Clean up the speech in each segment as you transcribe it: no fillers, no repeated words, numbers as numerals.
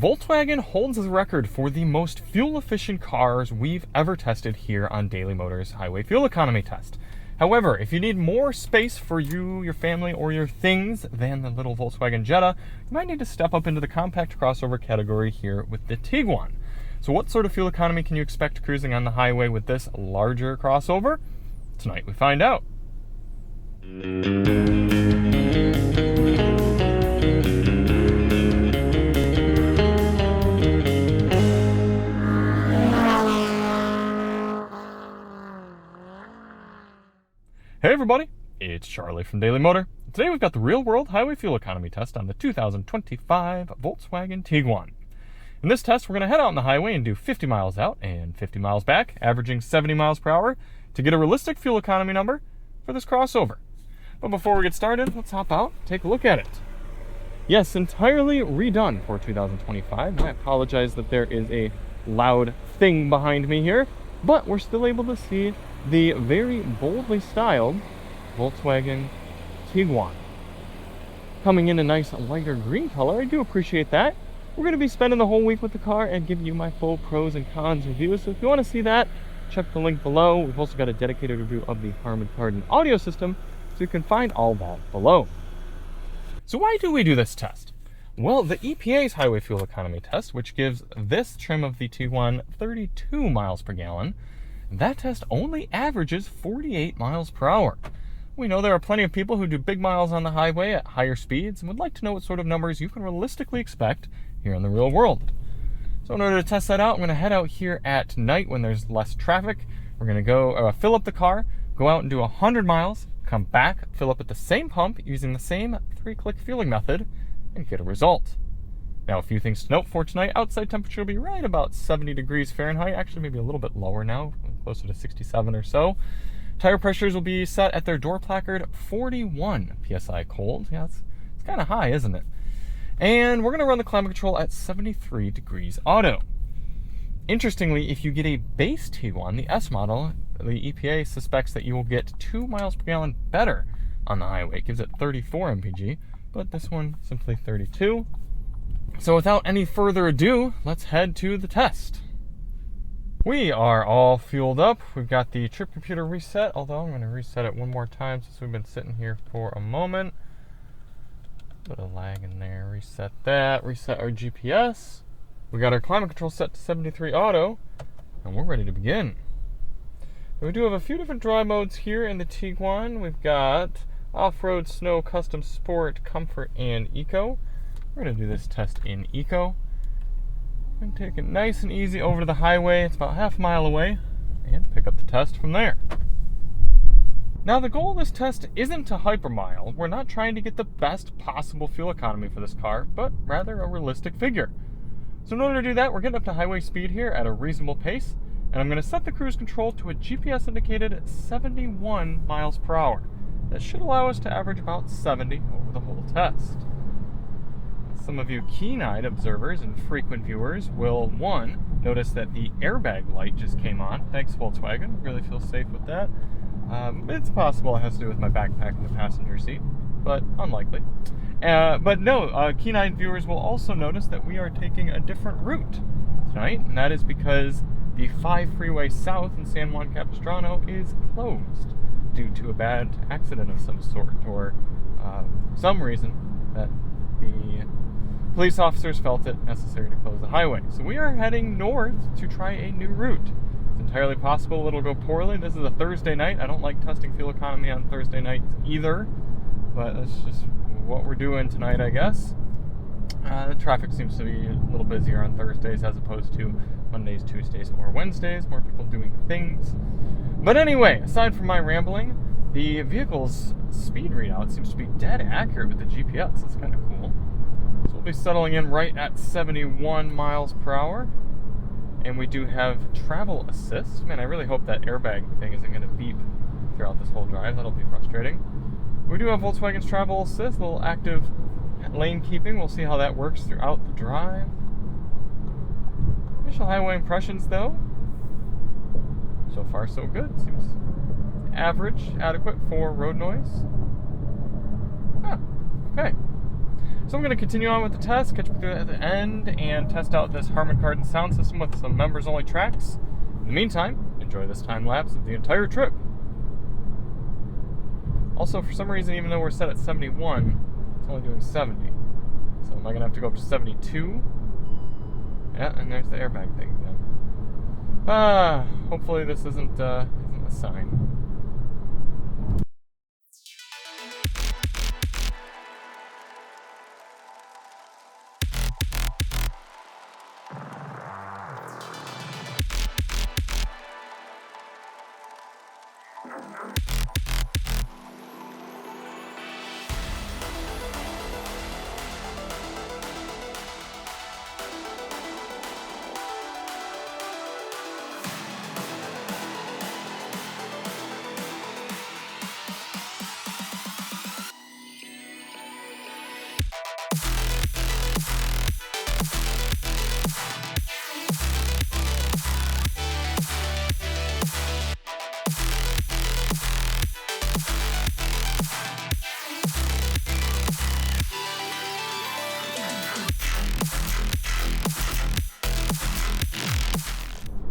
Volkswagen holds the record for the most fuel-efficient cars we've ever tested here on Daily Motors Highway Fuel Economy Test. However, if you need more space for you, your family, or your things than the little Volkswagen Jetta, you might need to step up into the compact crossover category here with the Tiguan. So what sort of fuel economy can you expect cruising on the highway with this larger crossover? Tonight we find out. Hey everybody, it's Charlie from Daily Motor. Today we've got the real-world highway fuel economy test on the 2025 Volkswagen Tiguan. In this test, we're going to head out on the highway and do 50 miles out and 50 miles back, averaging 70 miles per hour to get a realistic fuel economy number for this crossover. But before we get started, let's hop out and take a look at it. Yes, entirely redone for 2025. I apologize that there is a loud thing behind me here, but we're still able to see the very boldly styled Volkswagen Tiguan. Coming in a nice lighter green color, I do appreciate that. We're going to be spending the whole week with the car and giving you my full pros and cons review. So if you want to see that, check the link below. We've also got a dedicated review of the Harman Kardon audio system, so you can find all that below. So why do we do this test? Well, the EPA's highway fuel economy test, which gives this trim of the Tiguan 32 miles per gallon, that test only averages 48 miles per hour. We know there are plenty of people who do big miles on the highway at higher speeds and would like to know what sort of numbers you can realistically expect here in the real world. So in order to test that out, I'm going to head out here at night when there's less traffic. We're going to go fill up the car, go out and do 100 miles, come back, fill up at the same pump using the same 3-click fueling method, and get a result. Now, a few things to note for tonight. Outside temperature will be right about 70 degrees Fahrenheit, actually maybe a little bit lower now, closer to 67 or so. Tire pressures will be set at their door placard 41 psi cold. Yeah, it's kind of high, isn't it? And we're going to run the climate control at 73 degrees auto. Interestingly, if you get a base Tiguan, the S model, the EPA suspects that you will get 2 miles per gallon better on the highway. It gives it 34 MPG, but this one simply 32. So without any further ado, let's head to the test. We are all fueled up. We've got the trip computer reset, although I'm going to reset it one more time since we've been sitting here for a moment. Bit of lag in there. Reset that. Reset our GPS. We got our climate control set to 73 auto, and we're ready to begin. We do have a few different drive modes here in the Tiguan. We've got off-road, snow, custom, sport, comfort, and eco. We're going to do this test in eco. We're going to take it nice and easy over to the highway. It's about half a mile away, and pick up the test from there. Now, the goal of this test isn't to hypermile. We're not trying to get the best possible fuel economy for this car, but rather a realistic figure. So in order to do that, we're getting up to highway speed here at a reasonable pace, and I'm going to set the cruise control to a GPS indicated 71 miles per hour. That should allow us to average about 70 over the whole test. Some of you keen-eyed observers and frequent viewers will, one, notice that the airbag light just came on. Thanks, Volkswagen. Really feel safe with that. It's possible it has to do with my backpack in the passenger seat, but unlikely. But no, keen-eyed viewers will also notice that we are taking a different route tonight, and that is because the 5 freeway south in San Juan Capistrano is closed due to a bad accident of some sort, or some reason that the police officers felt it necessary to close the highway. So we are heading north to try a new route. It's entirely possible it'll go poorly. This is a Thursday night. I don't like testing fuel economy on Thursday nights either, but that's just what we're doing tonight, I guess. The traffic seems to be a little busier on Thursdays as opposed to Mondays, Tuesdays, or Wednesdays. More people doing things. But anyway, aside from my rambling, the vehicle's speed readout seems to be dead accurate with the GPS. That's kind of cool. So we'll be settling in right at 71 miles per hour. And we do have travel assist. Man, I really hope that airbag thing isn't going to beep throughout this whole drive. That'll be frustrating. We do have Volkswagen's travel assist, a little active lane keeping. We'll see how that works throughout the drive. Initial highway impressions, though, so far so good. Seems average, adequate for road noise. Okay. So I'm going to continue on with the test, catch up with you at the end, and test out this Harman Kardon sound system with some members-only tracks. In the meantime, enjoy this time lapse of the entire trip. Also, for some reason, even though we're set at 71, it's only doing 70. So am I going to have to go up to 72? Yeah, and there's the airbag thing again. Hopefully this isn't a sign.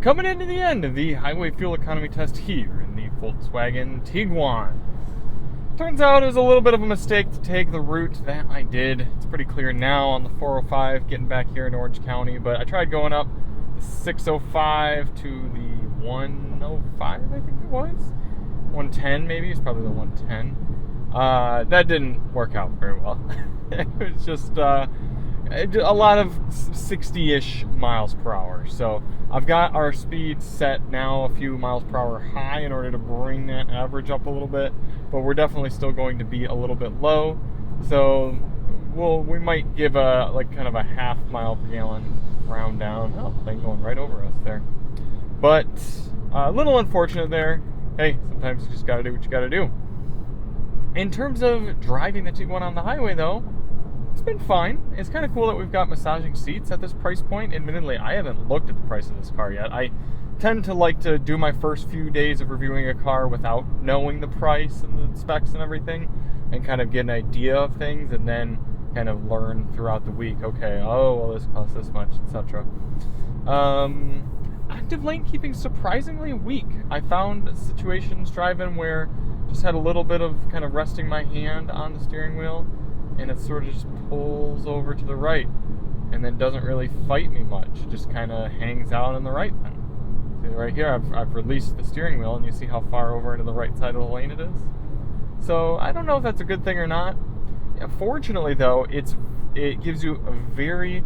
Coming into the end of the highway fuel economy test here in the Volkswagen Tiguan. Turns out it was a little bit of a mistake to take the route that I did. It's pretty clear now on the 405 getting back here in Orange County, but I tried going up the 605 to the 105, I think it was. 110 maybe, it's probably the 110. That didn't work out very well. It was just a lot of 60-ish miles per hour. So I've got our speed set now a few miles per hour high in order to bring that average up a little bit, but we're definitely still going to be a little bit low. So we might give a kind of a half mile per gallon round down. Oh, thing going right over us there. But a little unfortunate there. Hey, sometimes you just gotta do what you gotta do. In terms of driving the Tiguan on the highway though, it's been fine. It's kind of cool that we've got massaging seats at this price point. Admittedly, I haven't looked at the price of this car yet. I tend to like to do my first few days of reviewing a car without knowing the price and the specs and everything, and kind of get an idea of things, and then kind of learn throughout the week. Okay, oh, well, this costs this much, etc. Active lane keeping surprisingly weak. I found situations driving where just had a little bit of kind of resting my hand on the steering wheel, and it sort of just pulls over to the right and then doesn't really fight me much. It just kind of hangs out on the right then. See, right here, I've released the steering wheel, and you see how far over into the right side of the lane it is? So I don't know if that's a good thing or not. Fortunately, though, it gives you a very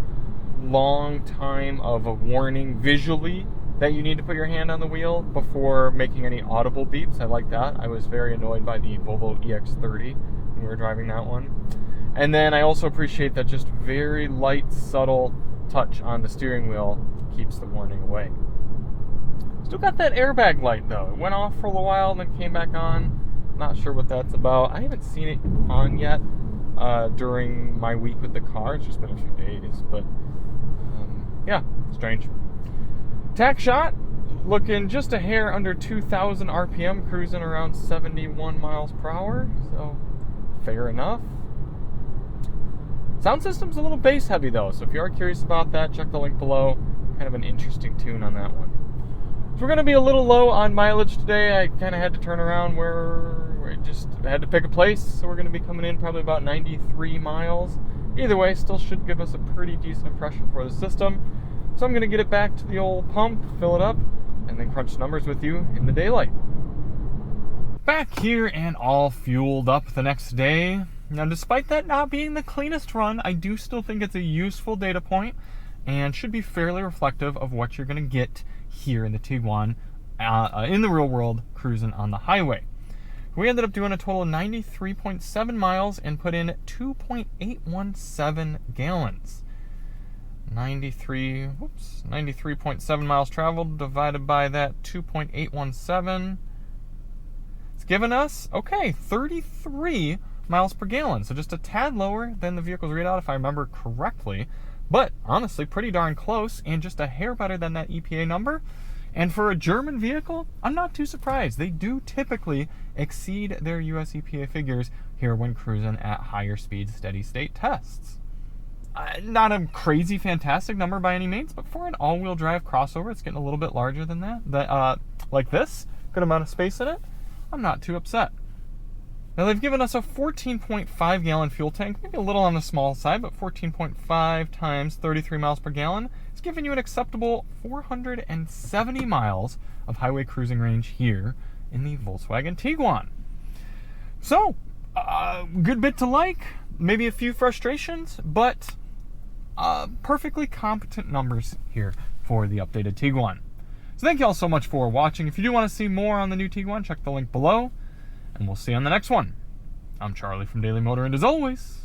long time of a warning visually that you need to put your hand on the wheel before making any audible beeps. I like that. I was very annoyed by the Volvo EX30 when we were driving that one. And then I also appreciate that just very light, subtle touch on the steering wheel keeps the warning away. Still got that airbag light though. It went off for a little while and then came back on. Not sure what that's about. I haven't seen it on yet during my week with the car. It's just been a few days, but yeah, strange. Tack shot, looking just a hair under 2,000 RPM, cruising around 71 miles per hour, so fair enough. Sound system's a little bass heavy though, so if you are curious about that, check the link below. Kind of an interesting tune on that one. So we're going to be a little low on mileage today. I kind of had to turn around where I just had to pick a place, so we're going to be coming in probably about 93 miles. Either way, still should give us a pretty decent impression for the system. So I'm going to get it back to the old pump, fill it up, and then crunch numbers with you in the daylight. Back here and all fueled up the next day. Now, despite that not being the cleanest run, I do still think it's a useful data point and should be fairly reflective of what you're going to get here in the Tiguan in the real world cruising on the highway. We ended up doing a total of 93.7 miles and put in 2.817 gallons. 93.7 miles traveled divided by that 2.817. It's given us, okay, 33 miles per gallon. So just a tad lower than the vehicle's readout, if I remember correctly. But honestly, pretty darn close, and just a hair better than that EPA number. And for a German vehicle, I'm not too surprised. They do typically exceed their US EPA figures here when cruising at higher speed steady state tests. Not a crazy fantastic number by any means, but for an all-wheel drive crossover, it's getting a little bit larger than that. Like this, good amount of space in it, I'm not too upset. Now they've given us a 14.5 gallon fuel tank, maybe a little on the small side, but 14.5 times 33 miles per gallon is giving you an acceptable 470 miles of highway cruising range here in the Volkswagen Tiguan. So, good bit to like, maybe a few frustrations, but perfectly competent numbers here for the updated Tiguan. So thank you all so much for watching. If you do want to see more on the new Tiguan, check the link below, and we'll see you on the next one. I'm Charlie from Daily Motor, and as always,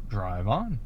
drive on.